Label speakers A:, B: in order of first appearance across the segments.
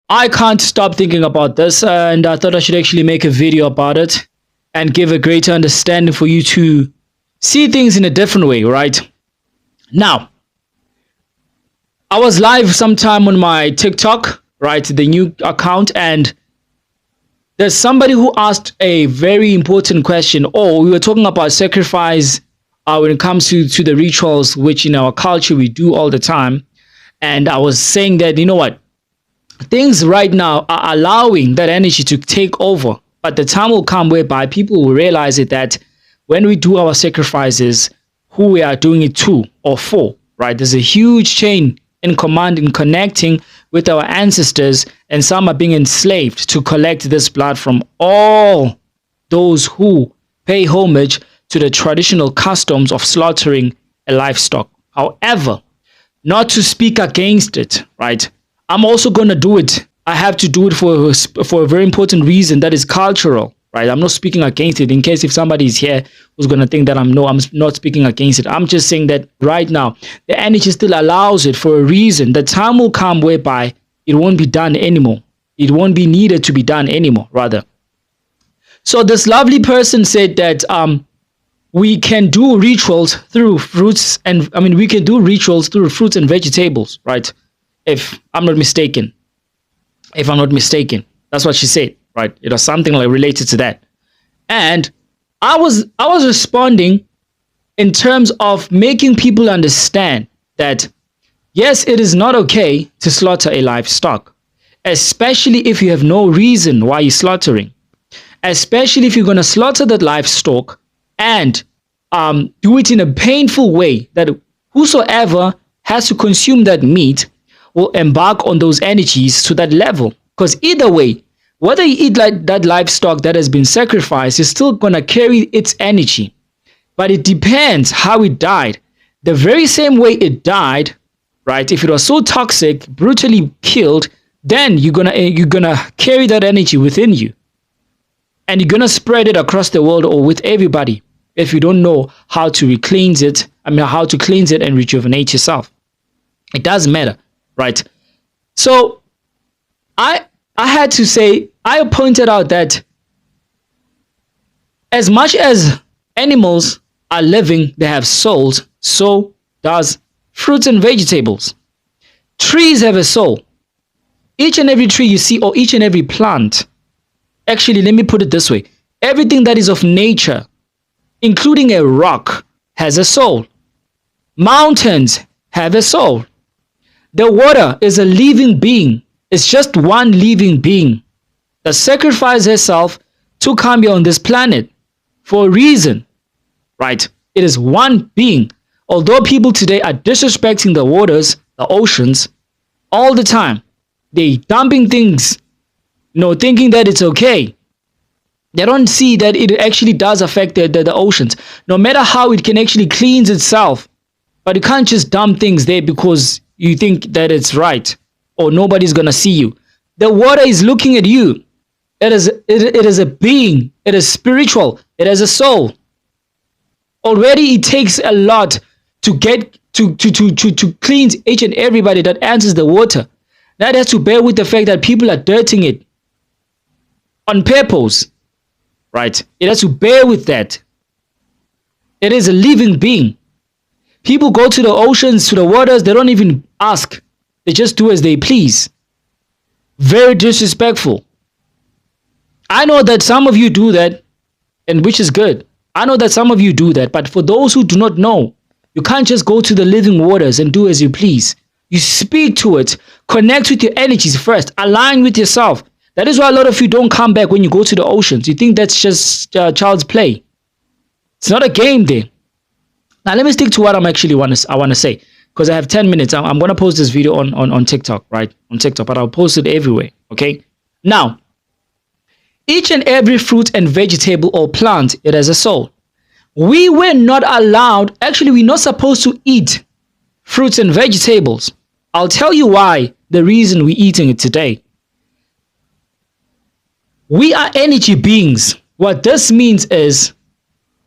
A: I can't stop thinking about this, and I thought I should actually make a video about it and give a greater understanding for you to see things in a different way, right? Now, I was live sometime on my TikTok, right, the new account, and there's somebody who asked a very important question. Oh, we were talking about sacrifice when it comes to the rituals, which in our culture we do all the time. And I was saying that, you know what, things right now are allowing that energy to take over. But the time will come whereby people will realize it, that when we do our sacrifices, who we are doing it to or for, right? There's a huge chain in command in connecting with our ancestors, and some are being enslaved to collect this blood from all those who pay homage to the traditional customs of slaughtering a livestock. However, not to speak against it, right? I'm also going to do it. I have to do it for a very important reason that is cultural, right? I'm not speaking against it in case if somebody is here who's going to think that I'm not speaking against it. I'm just saying that right now, the energy still allows it for a reason. The time will come whereby it won't be done anymore. It won't be needed to be done anymore, rather. So this lovely person said that we can do rituals through fruits and, we can do rituals through fruits and vegetables, right? If I'm not mistaken. That's what she said, right? It was something like related to that. And I was responding in terms of making people understand that yes, it is not okay to slaughter a livestock, especially if you have no reason why you're slaughtering, especially if you're going to slaughter that livestock and do it in a painful way that whosoever has to consume that meat will embark on those energies to that level. Because either way, whether you eat like that livestock that has been sacrificed, is still going to carry its energy. But it depends how it died. The very same way it died, right? If it was so toxic, brutally killed, then you're gonna carry that energy within you. And you're gonna spread it across the world or with everybody if you don't know how to cleanse it. How to cleanse it and rejuvenate yourself. It doesn't matter, right? So I had to say, I pointed out that as much as animals are living, they have souls, so does fruits and vegetables. Trees have a soul. Each and every tree you see, or each and every plant, actually, let me put it this way. Everything that is of nature, including a rock, has a soul. Mountains have a soul. The water is a living being. It's just one living being that sacrificed herself to come here on this planet for a reason, right? It is one being. Although people today are disrespecting the waters, the oceans, all the time, they dumping things, thinking that it's okay. They don't see that it actually does affect the oceans. No matter how it can actually cleanse itself, but you can't just dump things there because you think that it's right or nobody's going to see you. The water is looking at you. It is a being. It is spiritual. It has a soul. Already it takes a lot to get to cleanse each and everybody that enters the water. That has to bear with the fact that people are dirtying it on purpose, right? It has to bear with that. It is a living being. People go to the oceans, to the waters, they don't even ask. They just do as they please. Very disrespectful. I know that some of you do that, and which is good. I know that some of you do that, but for those who do not know, you can't just go to the living waters and do as you please. You speak to it, connect with your energies first, align with yourself. That is why a lot of you don't come back when you go to the oceans. You think that's just child's play. It's not a game there. Now let me stick to what I want to say, because I have 10 minutes. I'm going to post this video on TikTok, right? On TikTok, but I'll post it everywhere, okay? Now, each and every fruit and vegetable or plant, it has a soul. We were not allowed, actually, we're not supposed to eat fruits and vegetables. I'll tell you why, the reason we're eating it today. We are energy beings. What this means is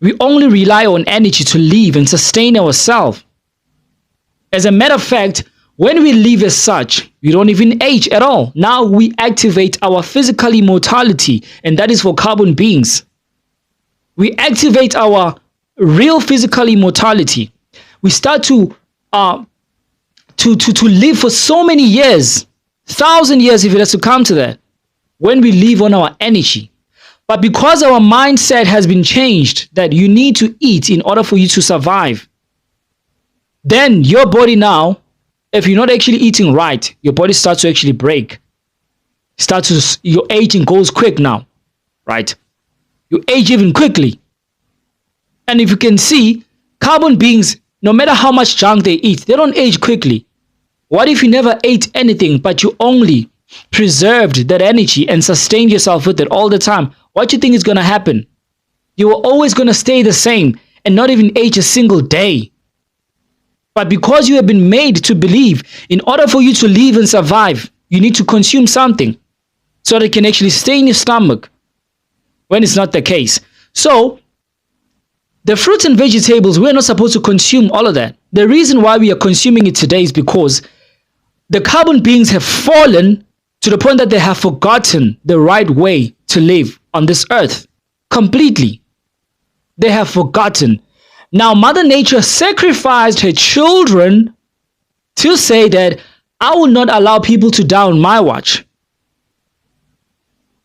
A: we only rely on energy to live and sustain ourselves. As a matter of fact, When we live as such, we don't even age at all. Now we activate our physical immortality, and that is for carbon beings. We activate our real physical immortality. We start to live for so many years, 1,000 years if it has to come to that, when we live on our energy. But because our mindset has been changed that you need to eat in order for you to survive, then your body now, if you're not actually eating right, your body starts to actually break. Your aging goes quick now, right? You age even quickly. And if you can see, carbon beings, no matter how much junk they eat, they don't age quickly. What if you never ate anything, but you only preserved that energy and sustained yourself with it all the time? What do you think is going to happen? You are always going to stay the same and not even age a single day. But because you have been made to believe, in order for you to live and survive, you need to consume something so that it can actually stay in your stomach, when it's not the case. So, the fruits and vegetables, we're not supposed to consume all of that. The reason why we are consuming it today is because the carbon beings have fallen to the point that they have forgotten the right way to live on this earth. Completely. They have forgotten. Now, Mother Nature sacrificed her children to say that I will not allow people to die on my watch.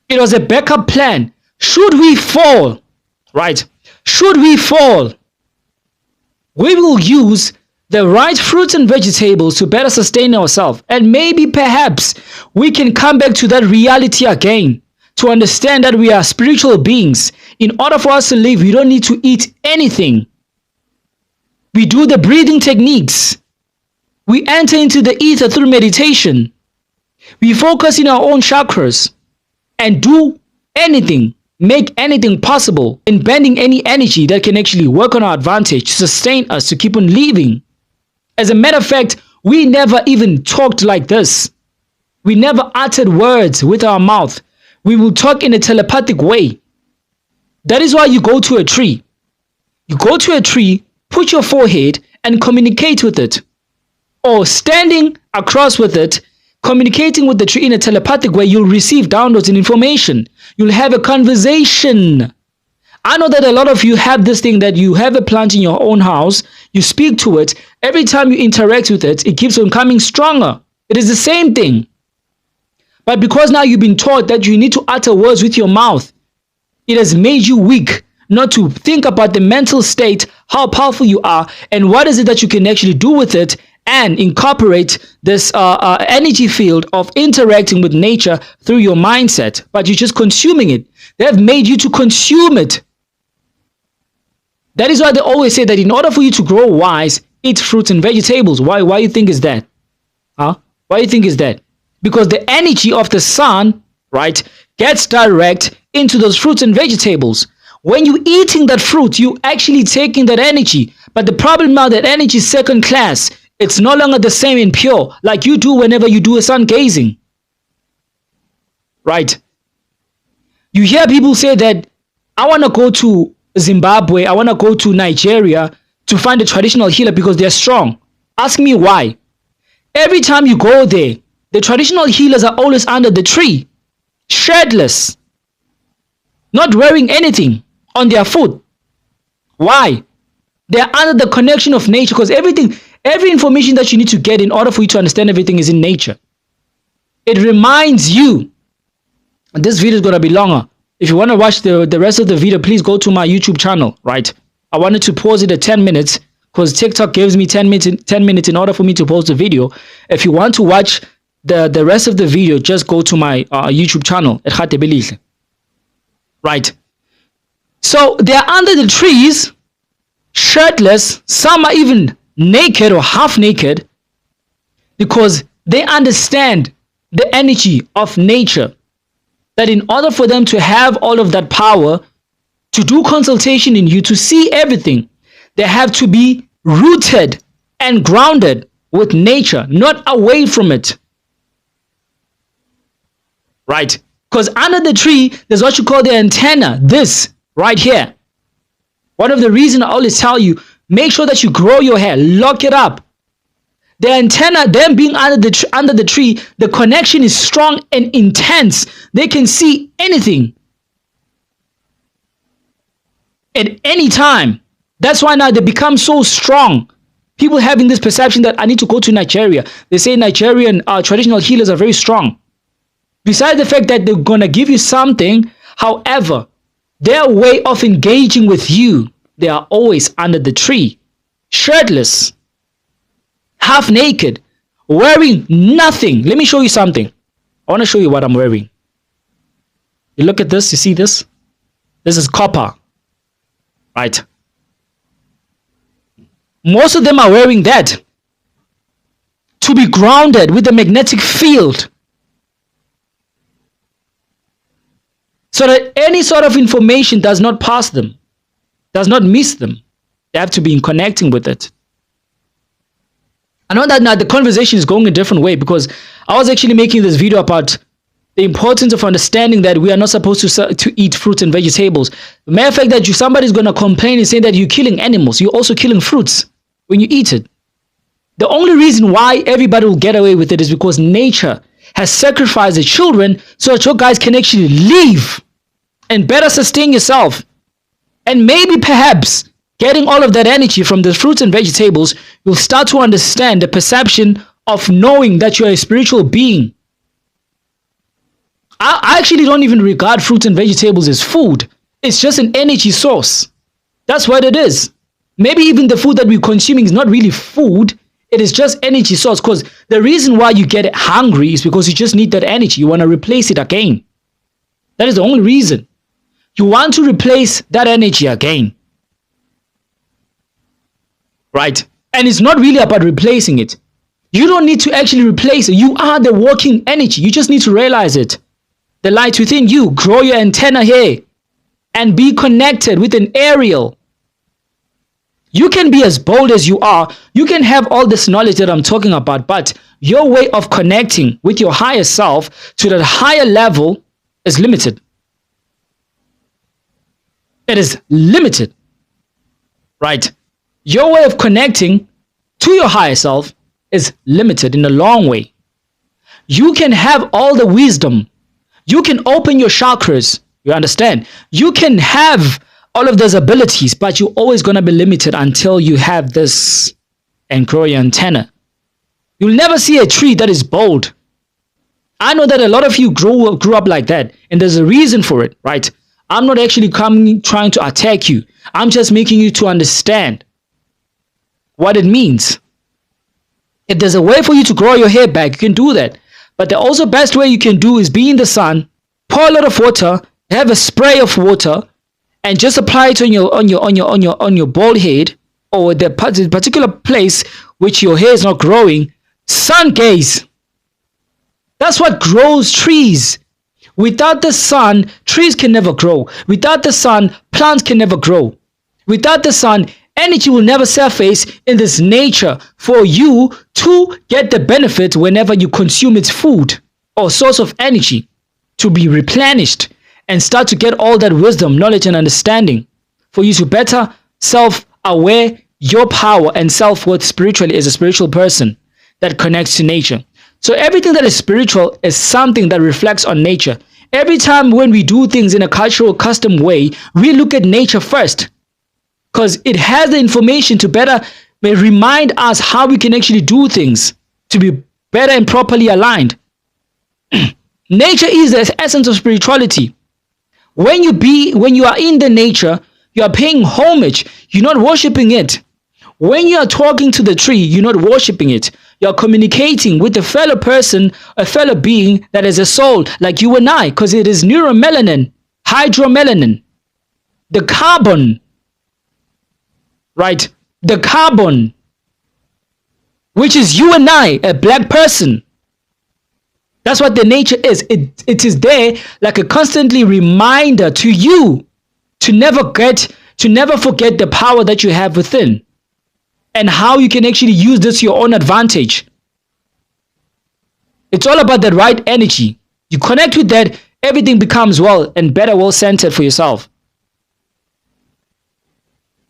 A: It was a backup plan. Should we fall, right? Should we fall, we will use the right fruits and vegetables to better sustain ourselves. And maybe, perhaps, we can come back to that reality again to understand that we are spiritual beings. In order for us to live, we don't need to eat anything. We do the breathing techniques. We enter into the ether through meditation. We focus in our own chakras and do anything, make anything possible in bending any energy that can actually work on our advantage to sustain us, to keep on living. As a matter of fact, we never even talked like this. We never uttered words with our mouth. We will talk in a telepathic way. That is why you go to a tree. You go to a tree, put your forehead and communicate with it. Or standing across with it, communicating with the tree in a telepathic way, you'll receive downloads and information. You'll have a conversation. I know that a lot of you have this thing that you have a plant in your own house, you speak to it, every time you interact with it, it keeps on coming stronger. It is the same thing. But because now you've been taught that you need to utter words with your mouth, it has made you weak not to think about the mental state, how powerful you are, and what is it that you can actually do with it and incorporate this energy field of interacting with nature through your mindset. But you're just consuming it. They have made you to consume it. That is why they always say that in order for you to grow wise, eat fruits and vegetables. Why you think is that? Why you think is that? Because the energy of the sun, right, gets direct into those fruits and vegetables. When you're eating that fruit, you're actually taking that energy. But the problem now, that energy is second class. It's no longer the same and pure like you do whenever you do a sun gazing. Right? You hear people say that I want to go to Zimbabwe, I want to go to Nigeria to find a traditional healer because they're strong. Ask me why. Every time you go there, the traditional healers are always under the tree, shirtless, not wearing anything on their foot. Why? They're under the connection of nature, because every information that you need to get in order for you to understand everything is in nature. It reminds you, and this video is going to be longer. If you want to watch the rest of the video, please go to my YouTube channel, right? I wanted to pause it at 10 minutes because TikTok gives me 10 minutes in order for me to post the video. If you want to watch the rest of the video, just go to my YouTube channel at Rhadebelihle. Right? So they're under the trees, shirtless. Some are even naked or half naked because they understand the energy of nature. That in order for them to have all of that power, to do consultation in you, to see everything, they have to be rooted and grounded with nature, not away from it. Right? Because under the tree, there's what you call the antenna, this right here. One of the reasons I always tell you, make sure that you grow your hair, lock it up. The antenna, them being under the tree, the connection is strong and intense. They can see anything at any time. That's why now they become so strong. People having this perception that I need to go to Nigeria. They say Nigerian traditional healers are very strong. Besides the fact that they're going to give you something, however, their way of engaging with you, they are always under the tree, shirtless, half naked, wearing nothing. Let me show you something. I want to show you what I'm wearing. You look at this, you see this? This is copper, right? Most of them are wearing that to be grounded with the magnetic field, so that any sort of information does not pass them, does not miss them. They have to be in connecting with it. I know that now the conversation is going a different way, because I was actually making this video about the importance of understanding that we are not supposed to eat fruits and vegetables. The matter of fact that somebody's going to complain and say that you're killing animals, you're also killing fruits when you eat it. The only reason why everybody will get away with it is because nature has sacrificed the children so that your guys can actually live and better sustain yourself. And maybe perhaps getting all of that energy from the fruits and vegetables, you'll start to understand the perception of knowing that you're a spiritual being. I actually don't even regard fruits and vegetables as food. It's just an energy source. That's what it is. Maybe even the food that we're consuming is not really food. It is just energy source, because the reason why you get hungry is because you just need that energy. You want to replace it again. That is the only reason. You want to replace that energy again. Right? And it's not really about replacing it. You don't need to actually replace it. You are the working energy. You just need to realize it. The light within you. Grow your antenna here and be connected with an aerial. You can be as bold as you are. You can have all this knowledge that I'm talking about, but your way of connecting with your higher self to that higher level is limited. It is limited, right? Your way of connecting to your higher self is limited in a long way. You can have all the wisdom. You can open your chakras. You understand? You can have all of those abilities, but you're always going to be limited until you have this and grow your antenna. You'll never see a tree that is bold. I know that a lot of you grew up like that, and there's a reason for it, right? I'm not actually trying to attack you. I'm just making you to understand what it means. If there's a way for you to grow your hair back, you can do that. But the also best way you can do is be in the sun, pour a lot of water, have a spray of water, and just apply it on your bald head, or the particular place which your hair is not growing. Sun gaze. That's what grows trees. Without the sun, trees can never grow. Without the sun, plants can never grow. Without the sun, energy will never surface in this nature for you to get the benefit whenever you consume its food or source of energy, to be replenished and start to get all that wisdom, knowledge, and understanding for you to better self-aware your power and self-worth spiritually as a spiritual person that connects to nature. So everything that is spiritual is something that reflects on nature. Every time when we do things in a cultural custom way, we look at nature first, because it has the information to better remind us how we can actually do things to be better and properly aligned. Nature is the essence of spirituality. When you are in the nature, you are paying homage. You're not worshiping it. When you are talking to the tree, you're not worshiping it. You're communicating with a fellow person, a fellow being that is a soul like you and I, because it is neuromelanin, hydromelanin, the carbon, right? The carbon, which is you and I, a black person. That's what the nature is. It is there like a constantly reminder to you to never forget the power that you have within, and how you can actually use this to your own advantage. It's all about that right energy. You connect with that, everything becomes well and better, well centered for yourself.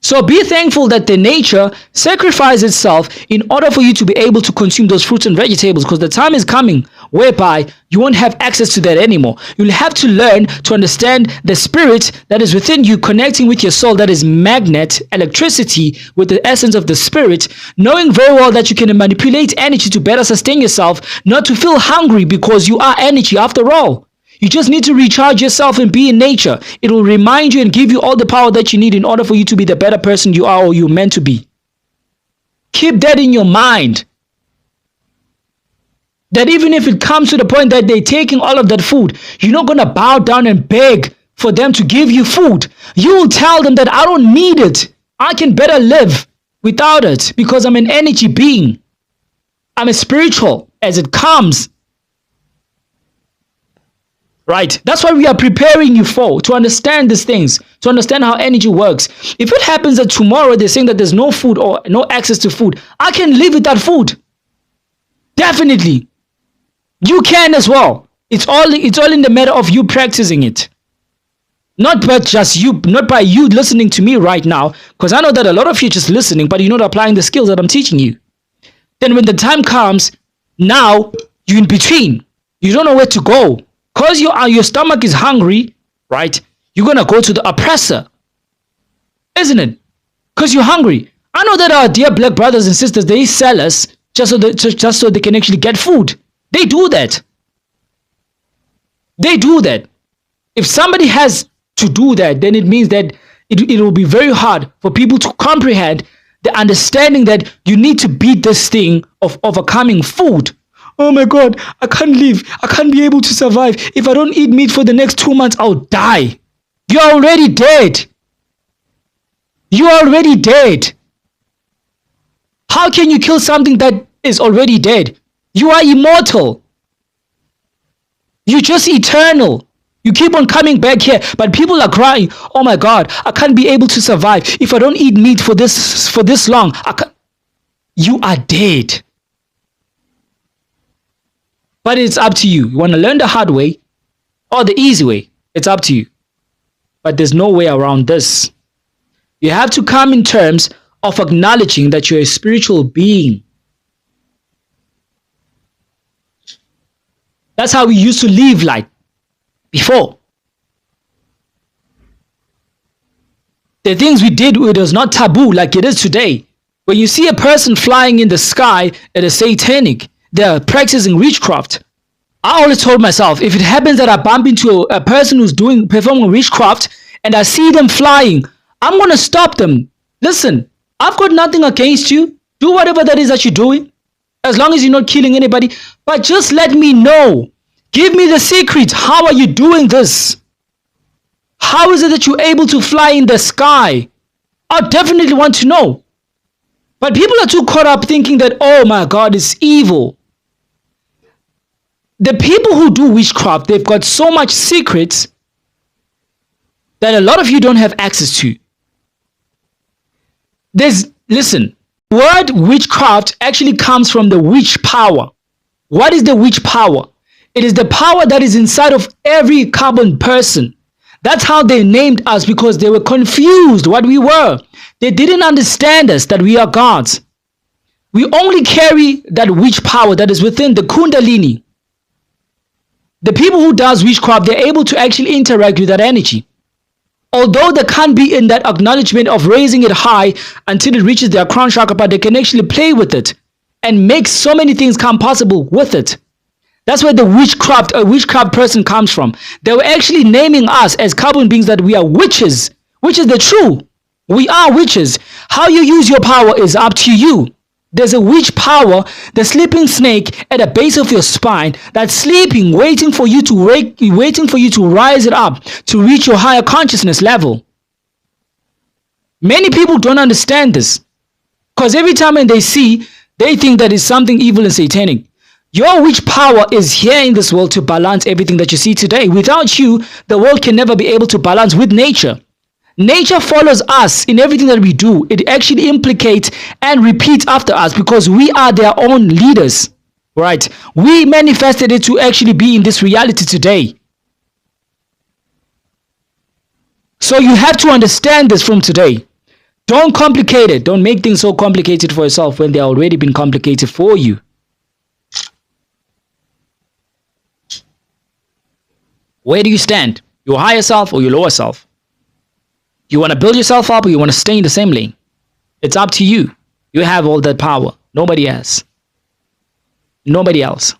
A: So be thankful that the nature sacrificed itself in order for you to be able to consume those fruits and vegetables, because the time is coming whereby you won't have access to that anymore. You'll have to learn to understand the spirit that is within you, connecting with your soul, that is magnet, electricity, with the essence of the spirit, knowing very well that you can manipulate energy to better sustain yourself, not to feel hungry, because you are energy after all. You just need to recharge yourself and be in nature. It will remind you and give you all the power that you need in order for you to be the better person you are or you're meant to be. Keep that in your mind. That even if it comes to the point that they're taking all of that food, you're not going to bow down and beg for them to give you food. You will tell them that I don't need it. I can better live without it because I'm an energy being. I'm a spiritual as it comes. Right? That's what we are preparing you for, to understand these things, to understand how energy works. If it happens that tomorrow they're saying that there's no food or no access to food, I can live without food. Definitely. You can as well. It's all in the matter of you practicing it. Not by you listening to me right now, because I know that a lot of you are just listening, but you're not applying the skills that I'm teaching you. Then when the time comes, now you're in between. You don't know where to go. Because your stomach is hungry, right? You're going to go to the oppressor, isn't it? Because you're hungry. I know that our dear black brothers and sisters, they sell us just so they can actually get food. They do that. They do that. If somebody has to do that, then it means that it will be very hard for people to comprehend the understanding that you need to beat this thing of overcoming food. Oh my God, I can't live. I can't be able to survive. If I don't eat meat for the next 2 months, I'll die. You're already dead. You're already dead. How can you kill something that is already dead? You are immortal. You're just eternal. You keep on coming back here, but people are crying, oh my God, I can't be able to survive. If I don't eat meat for this long, you are dead. But it's up to you. You want to learn the hard way or the easy way? It's up to you. But there's no way around this. You have to come in terms of acknowledging that you're a spiritual being. That's how we used to live like before. The things we did, it was not taboo like it is today. When you see a person flying in the sky, it is satanic. They're practicing witchcraft. I always told myself, if it happens that I bump into a person who's performing witchcraft and I see them flying, I'm going to stop them. Listen, I've got nothing against you. Do whatever that is that you're doing, as long as you're not killing anybody. But just let me know. Give me the secret. How are you doing this? How is it that you're able to fly in the sky? I definitely want to know. But people are too caught up thinking that, oh my God, it's evil. The people who do witchcraft, they've got so much secrets that a lot of you don't have access to. Listen, the word witchcraft actually comes from the witch power. What is the witch power? It is the power that is inside of every carbon person. That's how they named us, because they were confused what we were. They didn't understand us, that we are gods. We only carry that witch power that is within the kundalini. The people who does witchcraft, they're able to actually interact with that energy. Although they can't be in that acknowledgement of raising it high until it reaches their crown chakra, but they can actually play with it and make so many things come possible with it. That's where the witchcraft person comes from. They were actually naming us as carbon beings that we are witches, which is the true. We are witches. How you use your power is up to you. There's a witch power, the sleeping snake at the base of your spine, that's sleeping, waiting for you to rise it up to reach your higher consciousness level. Many people don't understand this, because every time when they see, they think that it's something evil and satanic. Your witch power is here in this world to balance everything that you see today. Without you, the world can never be able to balance with nature. Nature follows us in everything that we do. It actually implicates and repeats after us because we are their own leaders, right? We manifested it to actually be in this reality today. So you have to understand this from today. Don't complicate it. Don't make things so complicated for yourself when they're already been complicated for you. Where do you stand? Your higher self or your lower self? You want to build yourself up or you want to stay in the same lane? It's up to you. You have all that power. Nobody else. Nobody else.